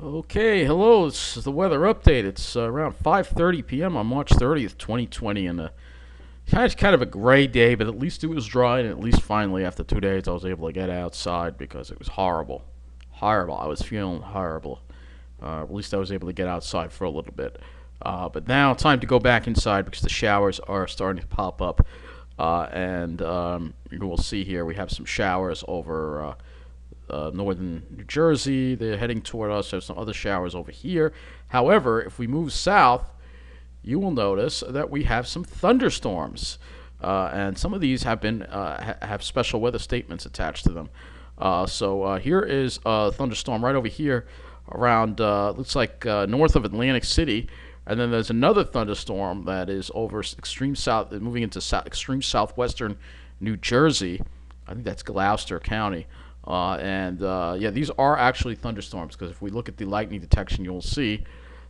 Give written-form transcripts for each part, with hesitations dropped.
Okay, hello. This is the weather update. It's around 5:30 p.m. on March 30th, 2020, and it's kind of a gray day, but at least it was dry, and at least finally, after 2 days, I was able to get outside because it was horrible, horrible. I was feeling horrible. At least I was able to get outside for a little bit. But now it's time to go back inside because the showers are starting to pop up, and you will see here we have some showers over northern New Jersey. They're heading toward us. There's some other showers over here. However, if we move south, you will notice that we have some thunderstorms, and some of these have been have special weather statements attached to them. So here is a thunderstorm right over here, around looks like north of Atlantic City, and then there's another thunderstorm that is over extreme south, moving into extreme southwestern New Jersey. I think that's Gloucester County. Yeah, these are actually thunderstorms because if we look at the lightning detection, you'll see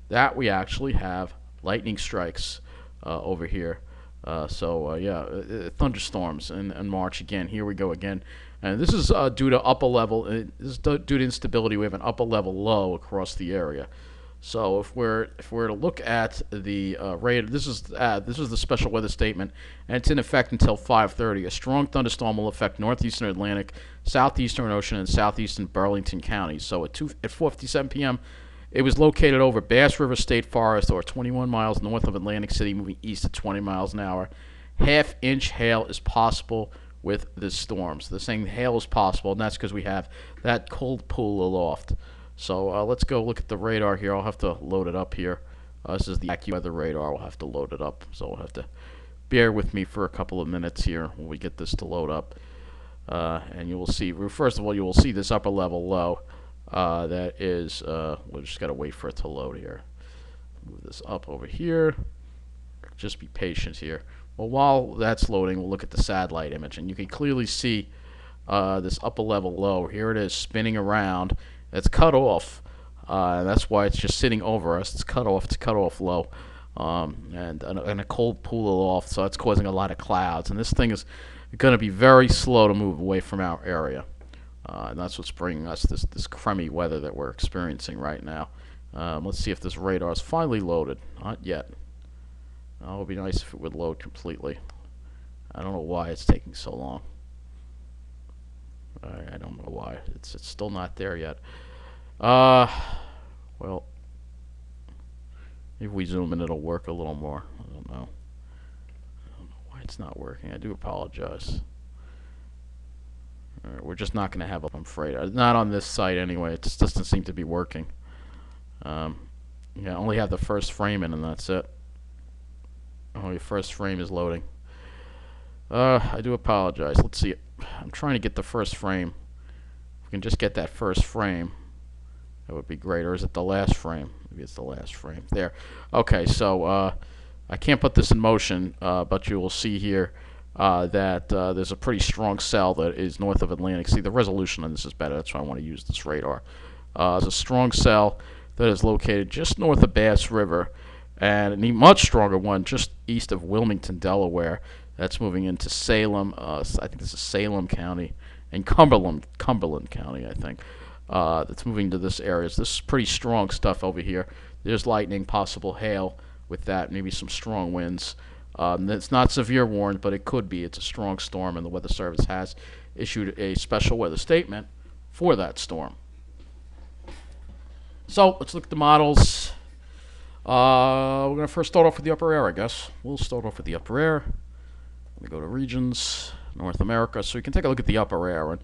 that we actually have lightning strikes over here. Thunderstorms in March again. Here we go again, and this is due to upper level. This is due to instability. We have an upper level low across the area. So if we're to look at the rate, this is the special weather statement, and it's in effect until 5:30. A strong thunderstorm will affect northeastern Atlantic, southeastern Ocean, and southeastern Burlington counties. So at 4:57 p.m., it was located over Bass River State Forest, or 21 miles north of Atlantic City, moving east at 20 miles an hour. Half-inch hail is possible with the storms. They're saying hail is possible, and that's because we have that cold pool aloft. So let's go look at the radar here. I'll have to load it up here. This is the AccuWeather radar. We'll have to load it up. So we'll have to bear with me for a couple of minutes here when we get this to load up. And you will see, first of all, you will see this upper level low. That is, we'll just got to wait for it to load here. Move this up over here. Just be patient here. Well, while that's loading, we'll look at the satellite image. And you can clearly see this upper level low. Here it is spinning around. It's cut off, and that's why it's just sitting over us. It's cut off. It's cut off low, and a cold pool aloft, so that's causing a lot of clouds. And this thing is going to be very slow to move away from our area, and that's what's bringing us this crummy weather that we're experiencing right now. Let's see if this radar is finally loaded. Not yet. Oh, it would be nice if it would load completely. I don't know why it's taking so long. I don't know why. It's still not there yet. Well, if we zoom in, it'll work a little more. I don't know. I don't know why it's not working. I do apologize. All right, we're just not going to have it, I'm afraid. Not on this site anyway. It just doesn't seem to be working. Yeah, I only have the first frame in, and that's it. Oh, your first frame is loading. I do apologize. Let's see it. I'm trying to get the first frame. If we can just get that first frame, that would be great. Or is it the last frame? Maybe it's the last frame. There. Okay, so I can't put this in motion, but you will see here that there's a pretty strong cell that is north of Atlantic. See, the resolution on this is better. That's why I want to use this radar. There's a strong cell that is located just north of Bass River, and a much stronger one just east of Wilmington, Delaware. That's moving into Salem. I think this is Salem County and Cumberland County, I think. That's moving to this area. So this is pretty strong stuff over here. There's lightning, possible hail with that, maybe some strong winds. It's not severe warned, but it could be. It's a strong storm, and the Weather Service has issued a special weather statement for that storm. So let's look at the models. We're going to first start off with the upper air, I guess. We'll start off with the upper air. We go to regions, North America, so we can take a look at the upper air. And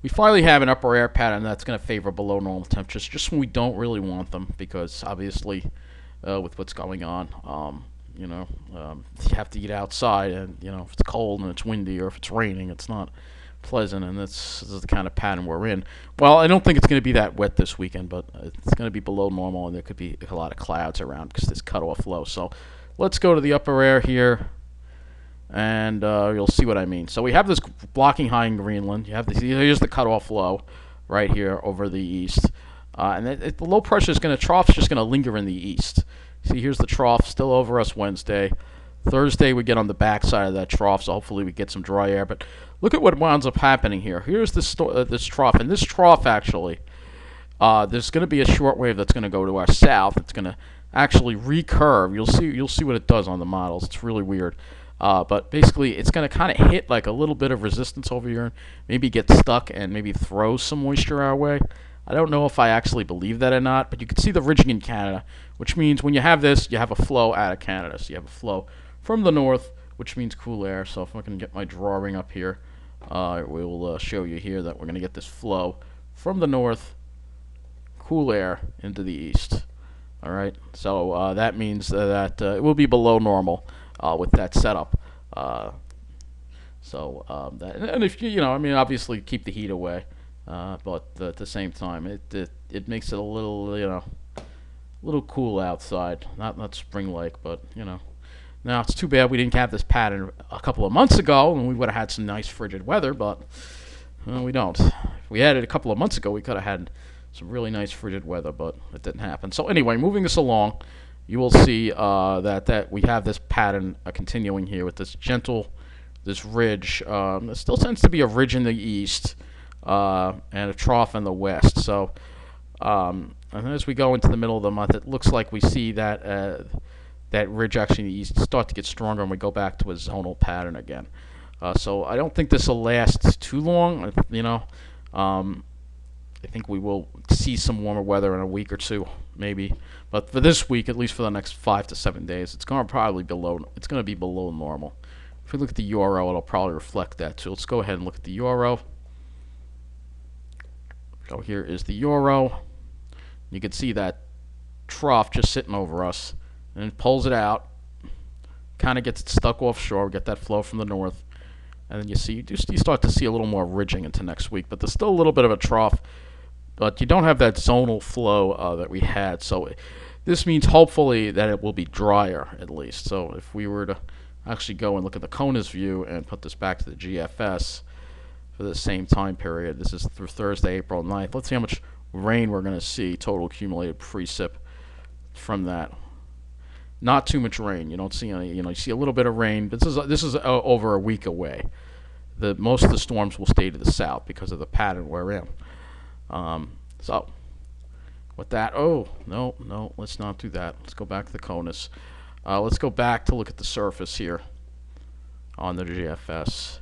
we finally have an upper air pattern that's going to favor below normal temperatures, just when we don't really want them, because obviously, with what's going on, you have to get outside, and if it's cold and it's windy, or if it's raining, it's not pleasant, and this is the kind of pattern we're in. Well, I don't think it's going to be that wet this weekend, but it's going to be below normal, and there could be a lot of clouds around because this cutoff low. So let's go to the upper air here. And you'll see what I mean. So we have this blocking high in Greenland. You have this. Here's the cutoff low, right here over the east, and the low pressure is going to trough's just going to linger in the east. See, here's the trough still over us Wednesday. Thursday we get on the backside of that trough, so hopefully we get some dry air. But look at what winds up happening here. Here's this trough, and this trough actually there's going to be a short wave that's going to go to our south. It's going to actually recurve. You'll see what it does on the models. It's really weird. But basically, it's going to kind of hit like a little bit of resistance over here, maybe get stuck and maybe throw some moisture our way. I don't know if I actually believe that or not, but you can see the ridging in Canada, which means when you have this, you have a flow out of Canada. So you have a flow from the north, which means cool air. So if I can get my drawing up here, we will show you here that we're going to get this flow from the north, cool air into the east. All right, so that means that it will be below normal with that setup. And if I mean, obviously keep the heat away, but at the same time, it makes it a little, little cool outside. Not spring-like, but Now it's too bad we didn't have this pattern a couple of months ago, and we would have had some nice frigid weather, but we don't. If we had it a couple of months ago, we could have had some really nice frigid weather, but it didn't happen. So anyway, moving this along, you will see that we have this pattern continuing here with this this ridge. There still tends to be a ridge in the east and a trough in the west. So and as we go into the middle of the month, it looks like we see that that ridge actually in the east start to get stronger, and we go back to a zonal pattern again. So I don't think this will last too long. I think we will see some warmer weather in a week or two, maybe. But for this week, at least for the next 5 to 7 days, it's going to be below normal. If we look at the euro, it'll probably reflect that too. Let's go ahead and look at the euro. So here is the euro. You can see that trough just sitting over us, and it pulls it out, kind of gets it stuck offshore. We get that flow from the north, and then you start to see a little more ridging into next week. But there's still a little bit of a trough, but you don't have that zonal flow that we had. So this means hopefully that it will be drier at least. So if we were to actually go and look at the CONUS view and put this back to the GFS for the same time period, this is through Thursday, April 9th. Let's see how much rain we're going to see, total accumulated precip from that. Not too much rain. You don't see any. You see a little bit of rain. But this is over a week away. Most of the storms will stay to the south because of the pattern we're in. So with that, no, let's not do that. Let's go back to the CONUS. Let's go back to look at the surface here on the GFS.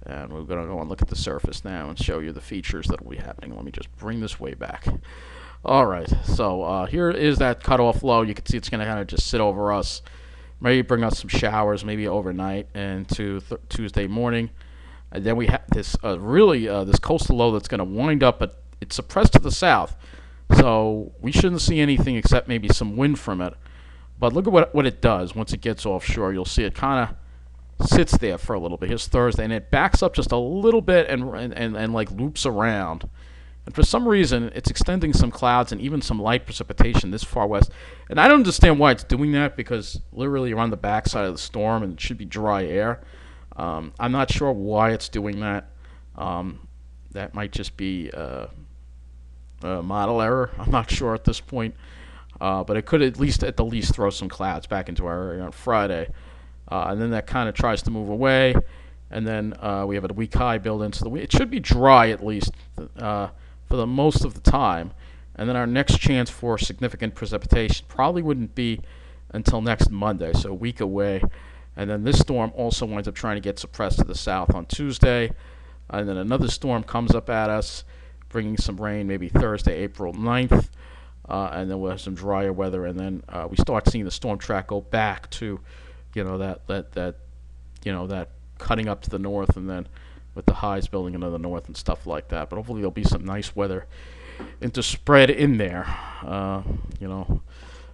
And we're going to go and look at the surface now and show you the features that will be happening. Let me just bring this way back. All right, so here is that cutoff low. You can see it's going to kind of just sit over us, maybe bring us some showers, maybe overnight into Tuesday morning. And then we have this this coastal low that's going to wind up, but it's suppressed to the south. So we shouldn't see anything except maybe some wind from it. But look at what it does once it gets offshore. You'll see it kind of sits there for a little bit. Here's Thursday, and it backs up just a little bit and like loops around. And for some reason, it's extending some clouds and even some light precipitation this far west. And I don't understand why it's doing that, because literally you're on the backside of the storm and it should be dry air. I'm not sure why it's doing that. That might just be a model error. I'm not sure at this point. But it could at the least throw some clouds back into our area on Friday. And then that kind of tries to move away. And then we have a weak high built into the week. It should be dry at least for the most of the time, and then our next chance for significant precipitation probably wouldn't be until next Monday, so a week away. And then this storm also winds up trying to get suppressed to the south on Tuesday, and then another storm comes up at us, bringing some rain maybe Thursday, April 9th, and then we'll have some drier weather, and then we start seeing the storm track go back to, that cutting up to the north, and then with the highs building into the north and stuff like that. But hopefully there'll be some nice weather interspread in there,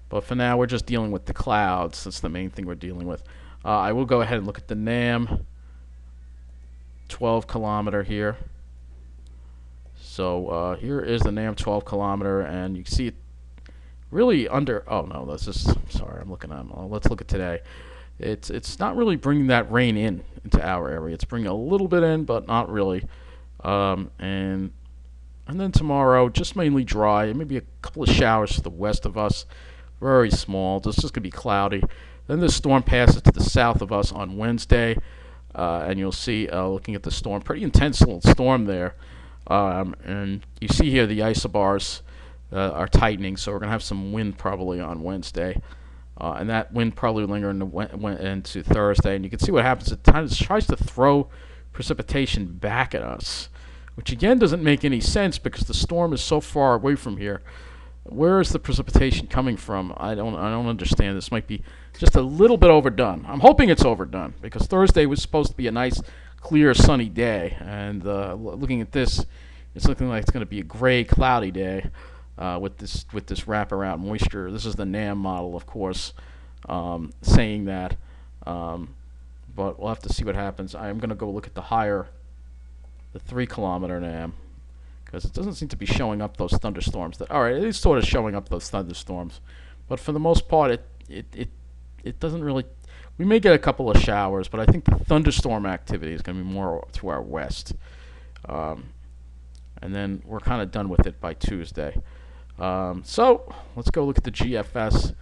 But for now, we're just dealing with the clouds. That's the main thing we're dealing with. I will go ahead and look at the NAM 12 kilometer here. So here is the NAM 12 kilometer, and you can see it really under. Oh no, sorry, I'm looking at. Let's look at today. It's not really bringing that rain into our area. It's bringing a little bit in, but not really. And then tomorrow, just mainly dry, and maybe a couple of showers to the west of us, very small. It's just going to be cloudy. Then the storm passes to the south of us on Wednesday, and you'll see, looking at the storm, pretty intense little storm there. And you see here the isobars are tightening, so we're going to have some wind probably on Wednesday. And that wind probably linger into Thursday. And you can see what happens. It tries to throw precipitation back at us, which again doesn't make any sense because the storm is so far away from here. Where is the precipitation coming from? I don't understand. This might be just a little bit overdone. I'm hoping it's overdone because Thursday was supposed to be a nice, clear, sunny day. And looking at this, it's looking like it's going to be a gray, cloudy day. With this wraparound moisture. This is the NAM model, of course, saying that. But we'll have to see what happens. I'm going to go look at the 3-kilometer NAM, because it doesn't seem to be showing up those thunderstorms. All right, it is sort of showing up those thunderstorms, but for the most part, it doesn't really. We may get a couple of showers, but I think the thunderstorm activity is going to be more to our west. And then we're kind of done with it by Tuesday. So let's go look at the GFS,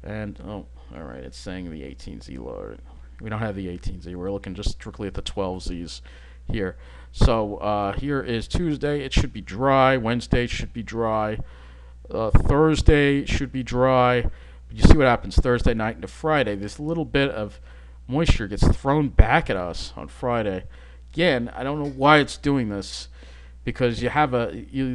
and all right, it's saying the 18Z low. We don't have the 18Z. We're looking just strictly at the 12Zs here. So here is Tuesday. It should be dry. Wednesday should be dry. Thursday should be dry. But you see what happens Thursday night into Friday. This little bit of moisture gets thrown back at us on Friday. Again, I don't know why it's doing this. Because you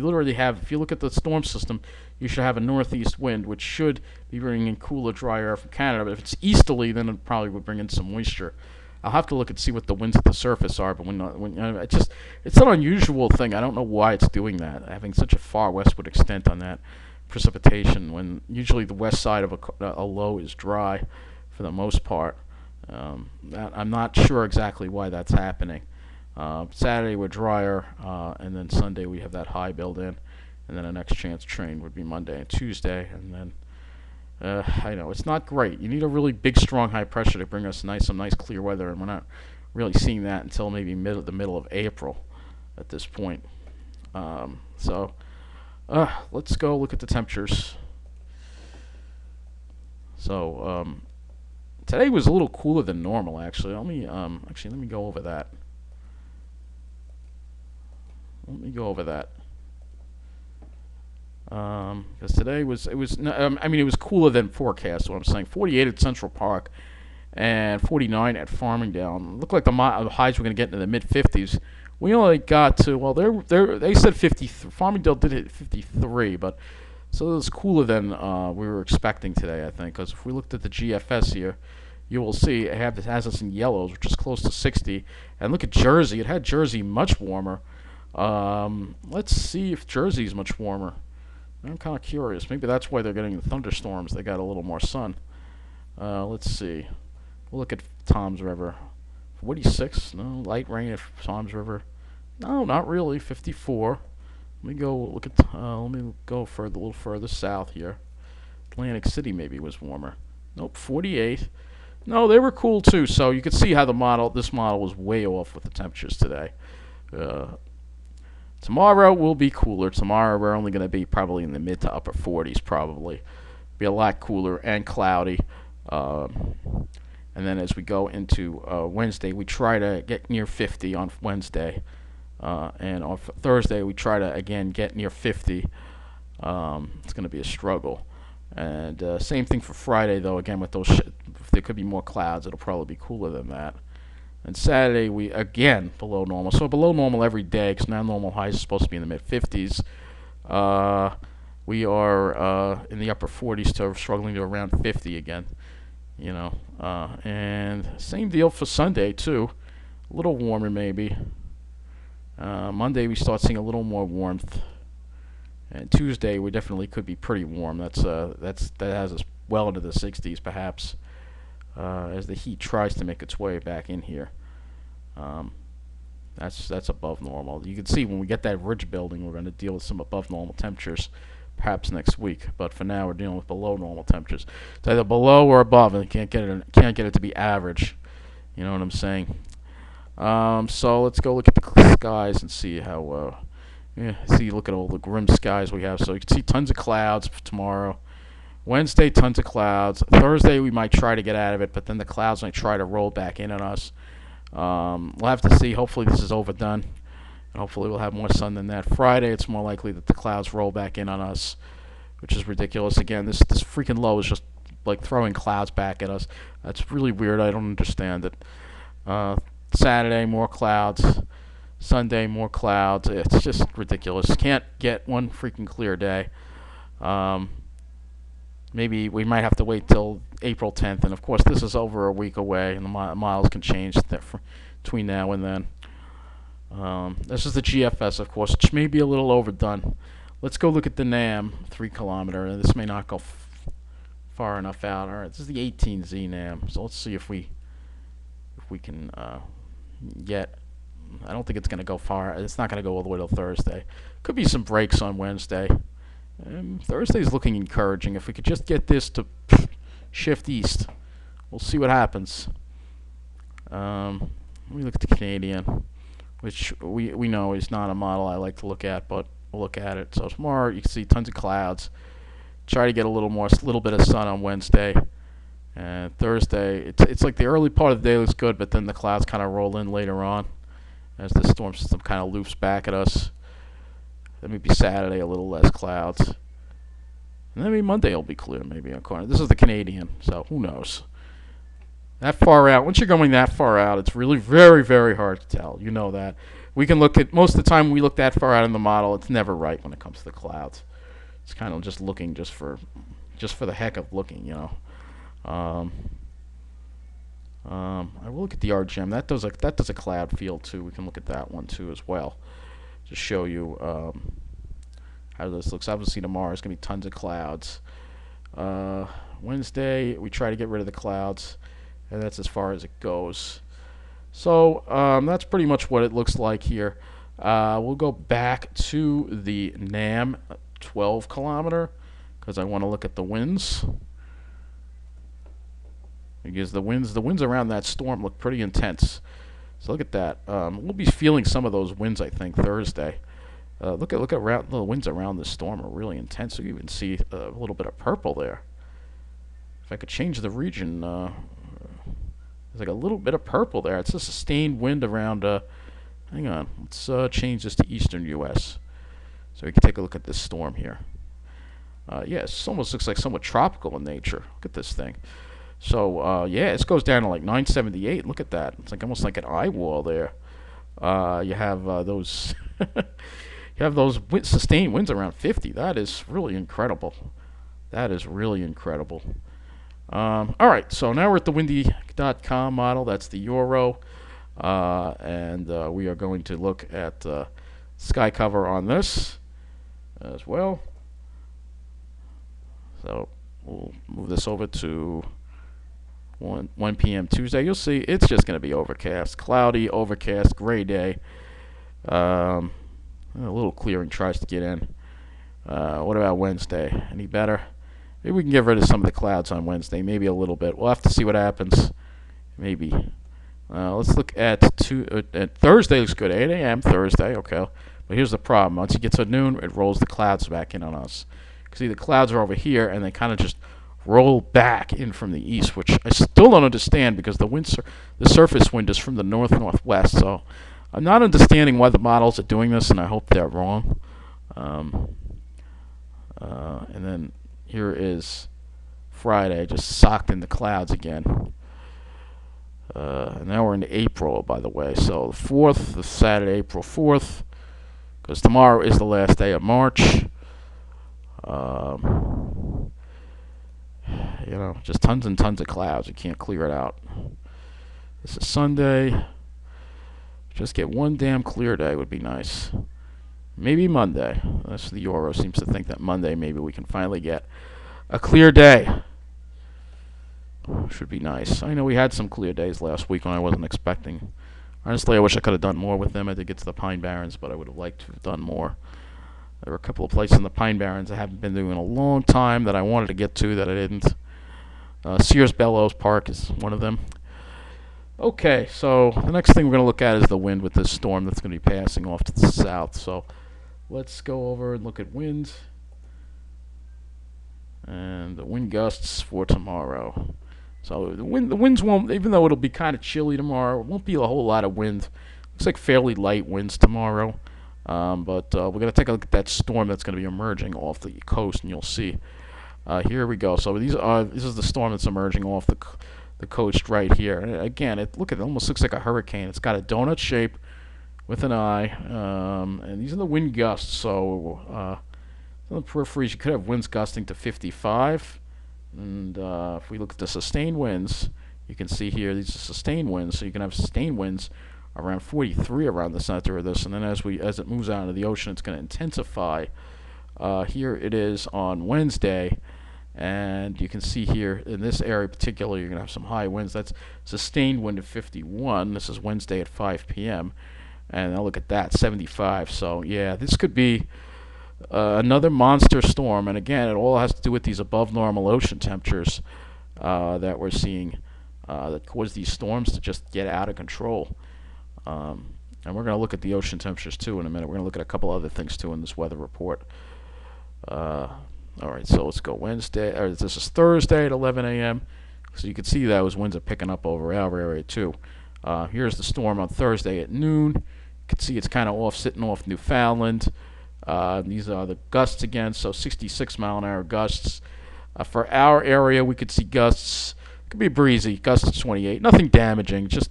literally have, if you look at the storm system, you should have a northeast wind, which should be bringing in cooler, dry air from Canada. But if it's easterly, then it probably would bring in some moisture. I'll have to look and see what the winds at the surface are. But it's an unusual thing. I don't know why it's doing that, having such a far westward extent on that precipitation, when usually the west side of a low is dry for the most part. I'm not sure exactly why that's happening. Saturday we're drier, and then Sunday we have that high build in, and then the next chance train would be Monday and Tuesday, and then I know it's not great. You need a really big, strong high pressure to bring us some nice clear weather, and we're not really seeing that until maybe the middle of April at this point. So let's go look at the temperatures. So today was a little cooler than normal, actually. Let me go over that. Because today it was cooler than forecast. What I'm saying, 48 at Central Park and 49 at Farmingdale. It looked like the highs were going to get into the mid 50s. We only got to they said 53. Farmingdale did hit 53, but so it was cooler than we were expecting today, I think. Because if we looked at the GFS here, you will see it has us in yellows, which is close to 60. And look at Jersey; it had Jersey much warmer. Let's see if Jersey's much warmer. I'm kind of curious. Maybe that's why they're getting the thunderstorms. They got a little more sun. Let's see. We'll look at Toms River. 46. No, light rain at Toms River. No, not really. 54. Let me go look at. Let me go a little further south here. Atlantic City maybe was warmer. Nope, 48. No, they were cool too. So you could see how this model was way off with the temperatures today. Tomorrow will be cooler. Tomorrow we're only going to be probably in the mid to upper 40s probably. Be a lot cooler and cloudy. And then as we go into Wednesday, we try to get near 50 on Wednesday. And on Thursday, we try to, again, get near 50. It's going to be a struggle. And same thing for Friday, though. Again, with those, if there could be more clouds, it'll probably be cooler than that. And Saturday, we again below normal. So below normal every day, because now normal highs are supposed to be in the mid 50s. We are in the upper 40s, to struggling to around 50 again. And same deal for Sunday too. A little warmer maybe. Monday we start seeing a little more warmth. And Tuesday we definitely could be pretty warm. That has us well into the 60s perhaps. As the heat tries to make its way back in here. That's above normal. You can see when we get that ridge building, we're going to deal with some above normal temperatures perhaps next week. But for now, we're dealing with below normal temperatures. It's either below or above, and can't get it to be average. You know what I'm saying? So let's go look at the skies and see how. Look at all the grim skies we have. So you can see tons of clouds for tomorrow. Wednesday, tons of clouds. Thursday, we might try to get out of it, but then the clouds might try to roll back in on us. We'll have to see. Hopefully, this is overdone. and hopefully we'll have more sun than that. Friday, it's more likely that the clouds roll back in on us, which is ridiculous. Again, this freaking low is just like throwing clouds back at us. That's really weird. I don't understand it. Saturday, more clouds. Sunday, more clouds. It's just ridiculous. Can't get one freaking clear day. Maybe we might have to wait till April 10th, and of course this is over a week away, and the miles can change between now and then. This is the GFS, of course, which may be a little overdone. Let's go look at the NAM 3 kilometer. This may not go far enough out. All right, this is the 18Z NAM. So let's see if we can get. I don't think it's going to go far. It's not going to go all the way till Thursday. Could be some breaks on Wednesday. Thursday's looking encouraging. If we could just get this to shift east, we'll see what happens. Let me look at the Canadian, which we know is not a model I like to look at, but we'll look at it. So tomorrow you can see tons of clouds. Try to get a little bit of sun on Wednesday. And Thursday, it's like the early part of the day looks good, but then the clouds kind of roll in later on as the storm system kind of loops back at us. Then maybe Saturday, a little less clouds. And then maybe Monday will be clear, maybe on corner. This is the Canadian, so who knows? That far out, once you're going that far out, it's really very, very hard to tell. You know that. We can look at, most of the time we look that far out in the model, it's never right when it comes to the clouds. It's kind of just looking just for the heck of looking, you know. I will look at the RGM. That does a cloud field too. We can look at that one too as well. Just show you how this looks. Obviously tomorrow is going to be tons of clouds. Wednesday we try to get rid of the clouds, and that's as far as it goes. So that's pretty much what it looks like here. We'll go back to the NAM 12 kilometer because I want to look at the winds. Because the winds around that storm look pretty intense. So look at that. We'll be feeling some of those winds, I think, Thursday. Look at the winds around the storm are really intense. You even see a little bit of purple there. If I could change the region, there's like a little bit of purple there. It's a sustained wind around. Hang on, let's change this to eastern U.S. so we can take a look at this storm here. Yeah, it almost looks like somewhat tropical in nature. Look at this thing. So yeah, this goes down to like 978. Look at that. It's like almost like an eye wall there. You have those sustained winds around 50. That is really incredible. That is really incredible. All right, so now we're at the windy.com model. That's the Euro, and we are going to look at sky cover on this as well. So we'll move this over to 1 p.m. Tuesday. You'll see it's just going to be overcast, cloudy, overcast, gray day. A little clearing tries to get in. What about Wednesday? Any better? Maybe we can get rid of some of the clouds on Wednesday. Maybe a little bit. We'll have to see what happens. Maybe. Let's look at Thursday. Looks good. 8 a.m. Thursday. Okay. But here's the problem. Once you get to noon, it rolls the clouds back in on us. See, the clouds are over here, and they kind of just roll back in from the east, which I still don't understand because the surface wind is from the north-northwest. So I'm not understanding why the models are doing this, and I hope they're wrong. And then here is Friday, just socked in the clouds again. And now we're in April, by the way. So the 4th, the Saturday, April 4th, because tomorrow is the last day of March. You know, just tons and tons of clouds. You can't clear it out. This is Sunday. Just get one damn clear day would be nice. Maybe Monday. That's the Euro seems to think that Monday maybe we can finally get a clear day. Should be nice. I know we had some clear days last week when I wasn't expecting. Honestly, I wish I could have done more with them. I did get to the Pine Barrens, but I would have liked to have done more. There were a couple of places in the Pine Barrens I haven't been to in a long time that I wanted to get to that I didn't. Sears Bellows Park is one of them. Okay, so the next thing we're going to look at is the wind with this storm that's going to be passing off to the south. So let's go over and look at wind. And the wind gusts for tomorrow. So the winds won't, even though it'll be kind of chilly tomorrow, it won't be a whole lot of wind. Looks like fairly light winds tomorrow. But we're going to take a look at that storm that's going to be emerging off the coast, and you'll see. Here we go. So this is the storm that's emerging off the coast right here. And again, look at it, almost looks like a hurricane. It's got a donut shape with an eye, and these are the wind gusts. So on the peripheries, you could have winds gusting to 55. And if we look at the sustained winds, you can see here these are sustained winds. So you can have sustained winds around 43 around the center of this, and then as it moves out into the ocean, it's going to intensify. Here it is on Wednesday, and you can see here in this area particularly, you're going to have some high winds. That's sustained wind of 51. This is Wednesday at 5 p.m. And now look at that, 75. So yeah, this could be another monster storm. And again, it all has to do with these above normal ocean temperatures that we're seeing that cause these storms to just get out of control. And we're going to look at the ocean temperatures too in a minute. We're going to look at a couple other things too in this weather report. All right, so let's go Wednesday. Or this is Thursday at 11 a.m. So you can see those winds are picking up over our area too. Here's the storm on Thursday at noon. You can see it's kind of sitting off Newfoundland. These are the gusts again, so 66 mile an hour gusts. For our area, we could see gusts. It could be breezy, gusts of 28. Nothing damaging, just,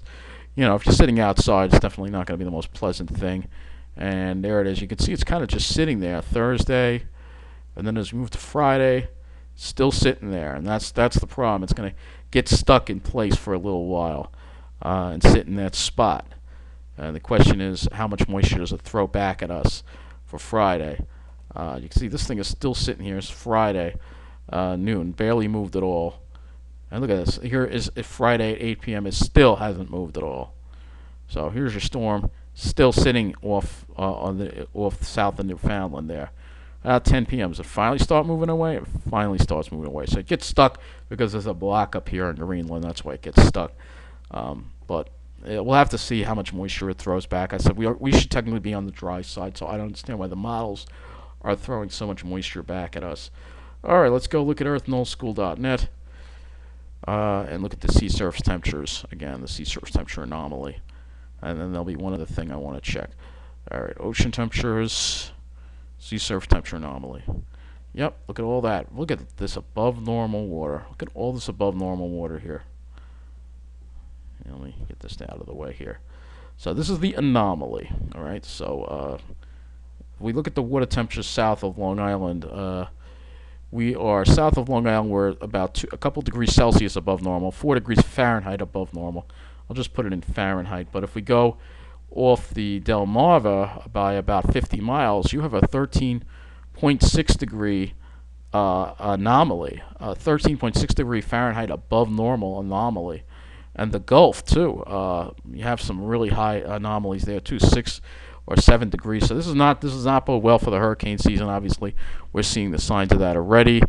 if you're sitting outside, it's definitely not going to be the most pleasant thing. And there it is. You can see it's kind of just sitting there Thursday, and then as we move to Friday, still sitting there. And that's the problem. It's going to get stuck in place for a little while and sit in that spot. And the question is, how much moisture does it throw back at us for Friday? You can see this thing is still sitting here. It's Friday noon, barely moved at all. And look at this. Here is Friday at 8 p.m. It still hasn't moved at all. So here's your storm, still sitting off south of Newfoundland there. At 10 p.m. Does it finally start moving away? It finally starts moving away. So it gets stuck because there's a block up here in Greenland. That's why it gets stuck. But we'll have to see how much moisture it throws back. I said we should technically be on the dry side, so I don't understand why the models are throwing so much moisture back at us. All right, let's go look at earthnullschool.net and look at the sea surface temperatures. Again, the sea surface temperature anomaly. And then there'll be one other thing I want to check. All right, ocean temperatures, sea surface temperature anomaly. Yep, look at all that. Look at this above normal water. Look at all this above normal water here. Let me get this out of the way here. So this is the anomaly. All right, so if we look at the water temperatures south of Long Island, we are south of Long Island. We're about a couple degrees Celsius above normal, 4 degrees Fahrenheit above normal. I'll just put it in Fahrenheit. But if we go off the Delmarva by about 50 miles, you have a 13.6 degree anomaly, 13.6 degree Fahrenheit above normal anomaly. And the Gulf too, you have some really high anomalies there too, 6 or 7 degrees. So this is not bode well for the hurricane season. Obviously, we're seeing the signs of that already.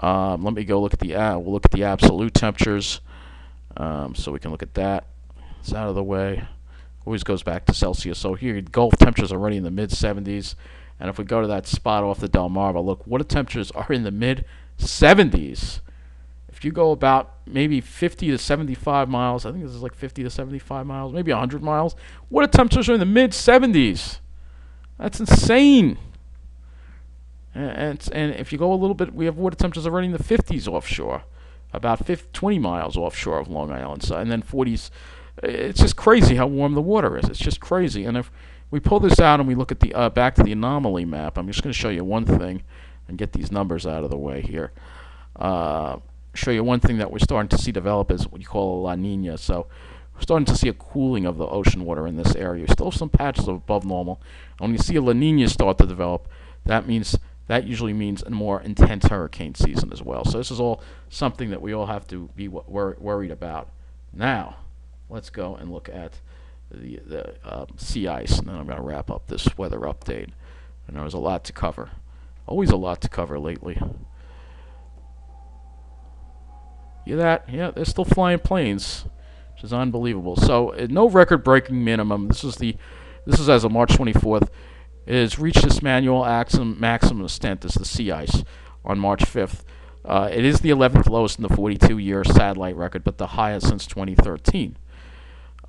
Let me go look at we'll look at the absolute temperatures, so we can look at that. It's out of the way. Always goes back to Celsius. So here, Gulf temperatures are already in the mid 70s. And if we go to that spot off the Delmarva, look, water temperatures are in the mid 70s. If you go about maybe 50 to 75 miles, I think this is like 50 to 75 miles, maybe 100 miles, water temperatures are in the mid 70s. That's insane. And if you go a little bit, we have water temperatures already in the 50s offshore, about 20 miles offshore of Long Island, so, and then 40s. It's just crazy how warm the water is. It's just crazy. And if we pull this out and we look at the back to the anomaly map, I'm just going to show you one thing and get these numbers out of the way here. Show you one thing that we're starting to see develop is what you call a La Nina. So we're starting to see a cooling of the ocean water in this area. Still some patches of above normal. And when you see a La Nina start to develop, that usually means a more intense hurricane season as well. So this is all something that we all have to be worried about. Now, let's go and look at the sea ice, and then I'm going to wrap up this weather update. And there's a lot to cover. Always a lot to cover lately. Yeah, they're still flying planes, which is unbelievable. So no record-breaking minimum. This is as of March 24th. It has reached its manual maximum extent as the sea ice on March 5th. It is the 11th lowest in the 42-year satellite record, but the highest since 2013.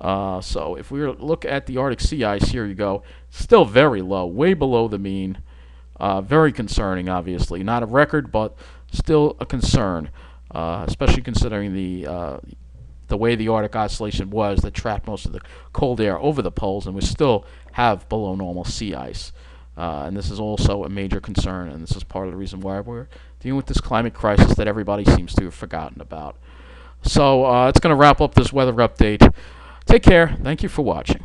So if we look at the Arctic sea ice, here you go, still very low, way below the mean. Very concerning, obviously. Not a record, but still a concern, especially considering the way the Arctic Oscillation was that trapped most of the cold air over the poles, and we still have below normal sea ice. And this is also a major concern, and this is part of the reason why we're dealing with this climate crisis that everybody seems to have forgotten about. So it's going to wrap up this weather update. Take care. Thank you for watching.